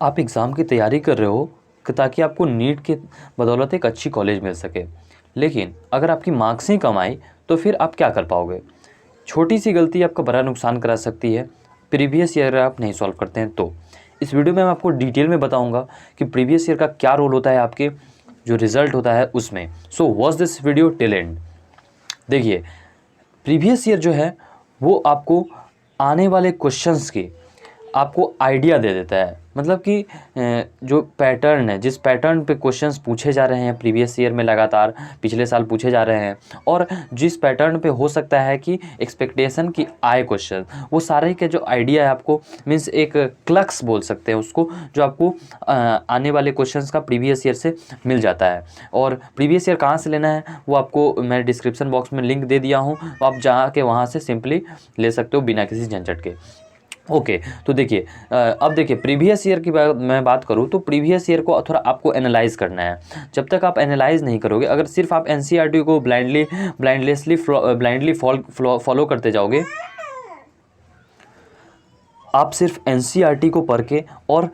आप एग्ज़ाम की तैयारी कर रहे हो ताकि आपको नीट के बदौलत एक अच्छी कॉलेज मिल सके। लेकिन अगर आपकी मार्क्स ही कम आई तो फिर आप क्या कर पाओगे? छोटी सी गलती आपका बड़ा नुकसान करा सकती है, प्रीवियस ईयर आप नहीं सॉल्व करते हैं तो। इस वीडियो में मैं आपको डिटेल में बताऊंगा कि प्रीवियस ईयर का क्या रोल होता है आपके जो रिज़ल्ट होता है उसमें। So watch this video till and. देखिए, प्रीवियस ईयर जो है वो आपको आने वाले क्वेश्चंस की आपको आइडिया दे देता है। मतलब कि जो पैटर्न है, जिस पैटर्न पे क्वेश्चंस पूछे जा रहे हैं प्रीवियस ईयर में लगातार पिछले साल पूछे जा रहे हैं, और जिस पैटर्न पे हो सकता है कि एक्सपेक्टेशन की आए क्वेश्चन, वो सारे के जो आइडिया है आपको मीन्स एक क्लक्स बोल सकते हैं उसको, जो आपको आने वाले क्वेश्चंस का प्रीवियस ईयर से मिल जाता है। और प्रीवियस ईयर कहाँ से लेना है वो आपको मैं डिस्क्रिप्शन बॉक्स में लिंक दे दिया हूँ, आप जाके वहाँ से सिंपली ले सकते हो बिना किसी झंझट के। ओके, तो देखिए अब देखिए प्रीवियस ईयर की मैं बात करूँ तो प्रीवियस ईयर को थोड़ा आपको एनालाइज करना है। जब तक आप एनालाइज नहीं करोगे, अगर सिर्फ आप एनसीईआरटी को ब्लाइंडली फॉलो करते जाओगे, आप सिर्फ एनसीईआरटी को पढ़ के और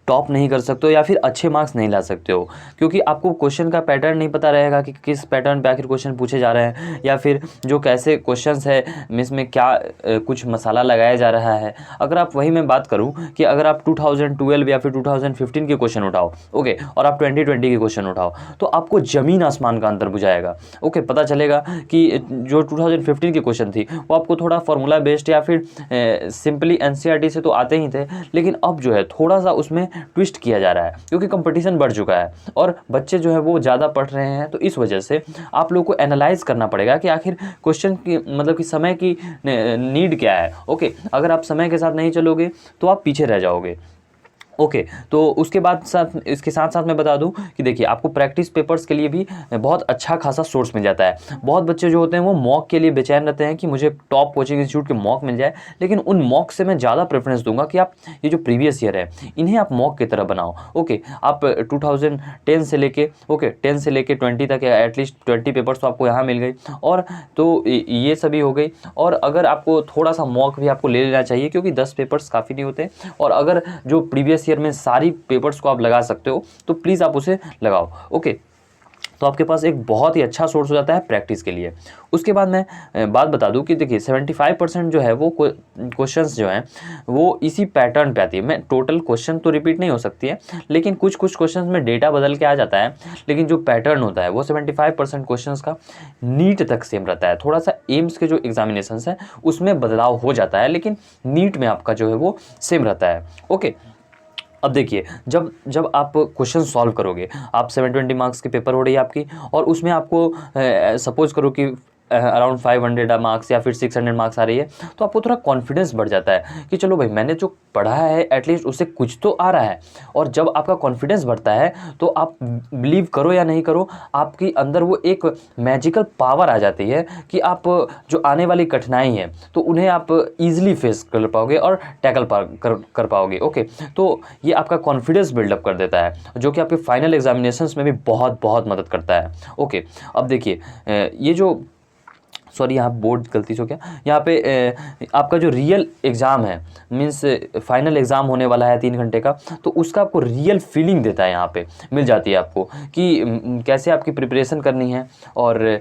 टॉप नहीं कर सकते हो या फिर अच्छे मार्क्स नहीं ला सकते हो, क्योंकि आपको क्वेश्चन का पैटर्न नहीं पता रहेगा कि किस पैटर्न पे आखिर क्वेश्चन पूछे जा रहे हैं, या फिर जो कैसे क्वेश्चंस है इसमें क्या कुछ मसाला लगाया जा रहा है। अगर आप वही मैं बात करूं कि अगर आप 2012 या फिर 2015 के क्वेश्चन उठाओ, ओके, और आप 2020 के क्वेश्चन उठाओ, तो आपको ज़मीन आसमान का अंतर बुझाएगा। ओके, पता चलेगा कि जो 2015 की क्वेश्चन थी वो आपको थोड़ा फार्मूला बेस्ड या फिर सिंपली एनसीईआरटी से तो आते ही थे, लेकिन अब जो है थोड़ा सा उसमें ट्विस्ट किया जा रहा है, क्योंकि कंपटीशन बढ़ चुका है और बच्चे जो है वो ज़्यादा पढ़ रहे हैं। तो इस वजह से आप लोग को एनालाइज करना पड़ेगा कि आखिर क्वेश्चन की मतलब कि समय की नीड क्या है। ओके, अगर आप समय के साथ नहीं चलोगे तो आप पीछे रह जाओगे। ओके, तो उसके बाद इसके साथ साथ मैं बता दूं कि देखिए आपको प्रैक्टिस पेपर्स के लिए भी बहुत अच्छा खासा सोर्स मिल जाता है। बहुत बच्चे जो होते हैं वो मॉक के लिए बेचैन रहते हैं कि मुझे टॉप कोचिंग इंस्टीट्यूट के मॉक मिल जाए, लेकिन उन मॉक से मैं ज़्यादा प्रेफरेंस दूंगा कि आप ये जो प्रीवियस ईयर है इन्हें आप मॉक की तरह बनाओ। ओके, आप 2010 से लेके 10 से लेके 20 तक एटलीस्ट 20 पेपर्स तो आपको यहाँ मिल गई, और तो ये सभी हो गई। और अगर आपको थोड़ा सा मॉक भी आपको ले लेना चाहिए, क्योंकि 10 पेपर्स काफ़ी नहीं होते, और अगर जो प्रीवियस ईयर में सारी पेपर्स को आप लगा सकते हो तो प्लीज़ आप उसे लगाओ। ओके, तो आपके पास एक बहुत ही अच्छा सोर्स हो जाता है प्रैक्टिस के लिए। उसके बाद मैं बात बता दूं कि देखिए 75% जो है वो क्वेश्चंस जो हैं वो इसी पैटर्न पे आती है। मैं टोटल क्वेश्चन तो रिपीट नहीं हो सकती है, लेकिन कुछ कुछ क्वेश्चंस में डेटा बदल के आ जाता है, लेकिन जो पैटर्न होता है वो 75% क्वेश्चंस का नीट तक सेम रहता है। थोड़ा सा एम्स के जो एग्जामिनेशंस हैं उसमें बदलाव हो जाता है, लेकिन नीट में आपका जो है वो सेम रहता है। ओके, अब देखिए जब जब आप क्वेश्चन सॉल्व करोगे, आप 720 मार्क्स की पेपर हो रही है आपकी, और उसमें आपको सपोज करो कि अराउंड 500 मार्क्स या फिर 600 मार्क्स आ रही है, तो आपको थोड़ा कॉन्फिडेंस बढ़ जाता है कि चलो भाई मैंने जो पढ़ा है एटलीस्ट उससे कुछ तो आ रहा है। और जब आपका कॉन्फिडेंस बढ़ता है तो आप बिलीव करो या नहीं करो, आपके अंदर वो एक मैजिकल पावर आ जाती है कि आप जो आने वाली कठिनाई है तो उन्हें आप ईजिली फेस कर पाओगे और टैकल कर पाओगे। ओके, तो ये आपका कॉन्फिडेंस बिल्डअप कर देता है, जो कि आपके फाइनल एग्जामिनेशंस में भी बहुत बहुत मदद करता है। ओके, अब देखिए ये जो सॉरी यहाँ बोर्ड गलती से हो गया, यहाँ पे आपका जो रियल एग्ज़ाम है मीन्स फाइनल एग्ज़ाम होने वाला है 3 घंटे का, तो उसका आपको रियल फीलिंग देता है, यहाँ पे मिल जाती है आपको कि कैसे आपकी प्रिपरेशन करनी है। और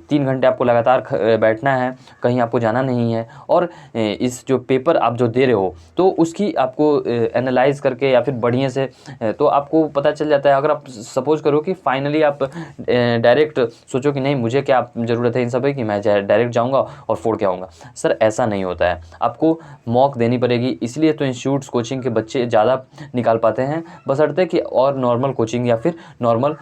3 घंटे आपको लगातार बैठना है, कहीं आपको जाना नहीं है, और इस जो पेपर आप जो दे रहे हो तो उसकी आपको एनालाइज करके या फिर बढ़िया से तो आपको पता चल जाता है। अगर आप सपोज करो कि फाइनली आप डायरेक्ट सोचो कि नहीं मुझे क्या ज़रूरत है इन सब की मैं डायरेक्ट जाऊंगा और फोड़ के आऊँगा, सर ऐसा नहीं होता है, आपको मॉक देनी पड़ेगी। इसलिए तो इंस्टीट्यूट्स कोचिंग के बच्चे ज़्यादा निकाल पाते हैं, बशर्ते कि और नॉर्मल कोचिंग या फिर नॉर्मल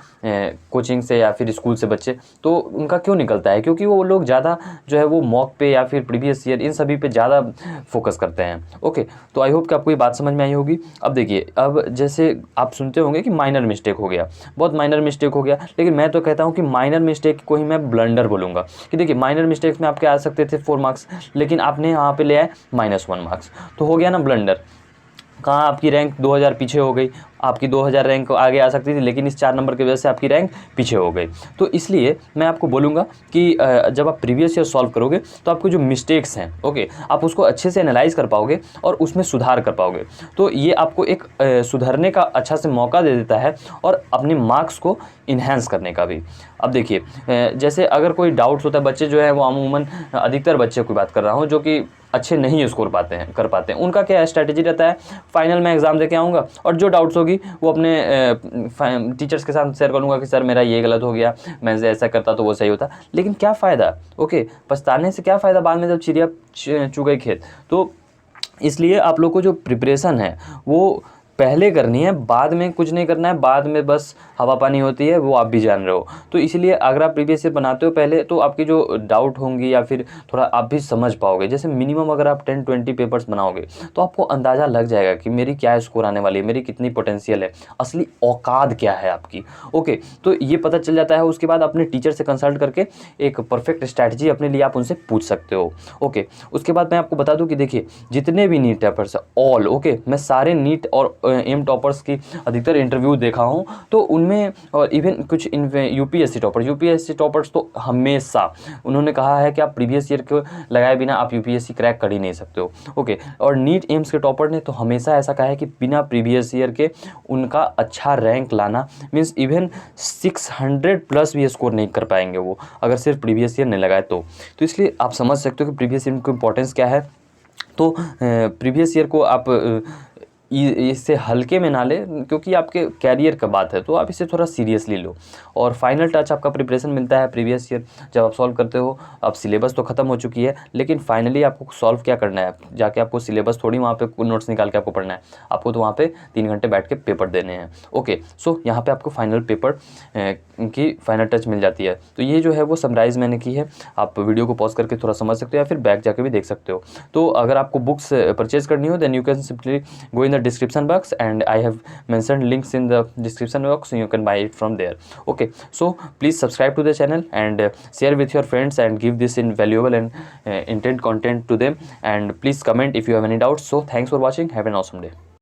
कोचिंग से या फिर स्कूल से बच्चे, तो उनका क्यों निकलता है, क्योंकि वो लोग ज़्यादा जो है वो मॉक पे या फिर प्रीवियस ईयर इन सभी पे ज़्यादा फोकस करते हैं। ओके, तो आई होप कि आपको ये बात समझ में आई होगी। अब देखिए, अब जैसे आप सुनते होंगे कि माइनर मिस्टेक हो गया, बहुत माइनर मिस्टेक हो गया, लेकिन मैं तो कहता हूँ कि माइनर मिस्टेक को ही मैं ब्लंडर बोलूँगा। कि देखिए माइनर मिस्टेक्स में आपके आ सकते थे 4 मार्क्स, लेकिन आपने यहाँ पे ले आए -1 मार्क्स, तो हो गया ना ब्लंडर। कहाँ आपकी रैंक 2000 पीछे हो गई, आपकी 2000 रैंक आगे आ सकती थी, लेकिन इस 4 नंबर की वजह से आपकी रैंक पीछे हो गई। तो इसलिए मैं आपको बोलूँगा कि जब आप प्रीवियस ईयर सॉल्व करोगे तो आपको जो मिस्टेक्स हैं, ओके, आप उसको अच्छे से एनालाइज कर पाओगे और उसमें सुधार कर पाओगे। तो ये आपको एक सुधरने का अच्छा से मौका दे देता है और अपने मार्क्स को इन्हेंस करने का भी। अब देखिए, जैसे अगर कोई डाउट्स होता है, बच्चे जो है वो अमूमन, अधिकतर बच्चे की बात कर रहा हूँ जो कि अच्छे नहीं स्कोर कर पाते हैं, उनका क्या स्ट्रैटेजी रहता है, फाइनल में एग्जाम देके आऊँगा और जो डाउट्स होगी वो अपने टीचर्स के साथ शेयर करूँगा कि सर मेरा ये गलत हो गया, मैं ऐसा करता तो वो सही होता। लेकिन क्या फ़ायदा, ओके, पछताने से क्या फ़ायदा बाद में जब चिड़िया चुग गई खेत। तो इसलिए आप लोग को जो प्रिपरेशन है वो पहले करनी है, बाद में कुछ नहीं करना है, बाद में बस हवा पानी होती है, वो आप भी जान रहे हो। तो इसलिए अगर आप प्रीवियस ईयर बनाते हो पहले, तो आपकी जो डाउट होंगी या फिर थोड़ा आप भी समझ पाओगे। जैसे मिनिमम अगर आप 10-20 पेपर्स बनाओगे तो आपको अंदाज़ा लग जाएगा कि मेरी क्या स्कोर आने वाली है, मेरी कितनी पोटेंशियल है, असली औकात क्या है आपकी, ओके। तो ये पता चल जाता है। उसके बाद अपने टीचर से कंसल्ट करके एक परफेक्ट स्ट्रैटेजी अपने लिए आप उनसे पूछ सकते हो, ओके। उसके बाद मैं आपको बता दूं कि देखिए, जितने भी नीट टॉपर्स ऑल, ओके, मैं सारे नीट और एम टॉपर्स की अधिकतर इंटरव्यू देखा हूँ, तो उनमें और इवन कुछ यूपीएससी टॉपर्स तो हमेशा उन्होंने कहा है कि आप प्रीवियस ईयर को लगाए बिना आप यूपीएससी क्रैक कर ही नहीं सकते हो, ओके। और नीट एम्स के टॉपर ने तो हमेशा ऐसा कहा है कि बिना प्रीवियस ईयर के उनका अच्छा रैंक लाना मीन्स इवन 600 प्लस भी स्कोर नहीं कर पाएंगे वो, अगर सिर्फ प्रीवियस ईयर नहीं लगाए तो इसलिए आप समझ सकते हो कि प्रीवियस ईयर की इंपॉर्टेंस क्या है। तो प्रीवियस ईयर को आप इससे हल्के में ना ले, क्योंकि आपके कैरियर का बात है, तो आप इसे थोड़ा सीरियसली लो। और फाइनल टच आपका प्रिपरेशन मिलता है प्रीवियस ईयर जब आप सॉल्व करते हो। अब सिलेबस तो ख़त्म हो चुकी है, लेकिन फाइनली आपको सॉल्व क्या करना है, जाके आपको सिलेबस थोड़ी वहाँ पे नोट्स निकाल के आपको पढ़ना है, आपको तो वहाँ पे 3 घंटे बैठ के पेपर देने हैं, ओके। सो यहाँ पे आपको फाइनल पेपर की फाइनल टच मिल जाती है। तो ये जो है वो समराइज़ मैंने की है, आप वीडियो को पॉज करके थोड़ा समझ सकते हो या फिर बैक जाके भी देख सकते हो। तो अगर आपको बुक्स परचेज करनी हो, then you can simply go in the description box and I have mentioned links in the description box, so you can buy it from there, okay. So please subscribe to the channel and share with your friends and give this invaluable and intent content to them, and please comment if you have any doubts. So thanks for watching, have an awesome day.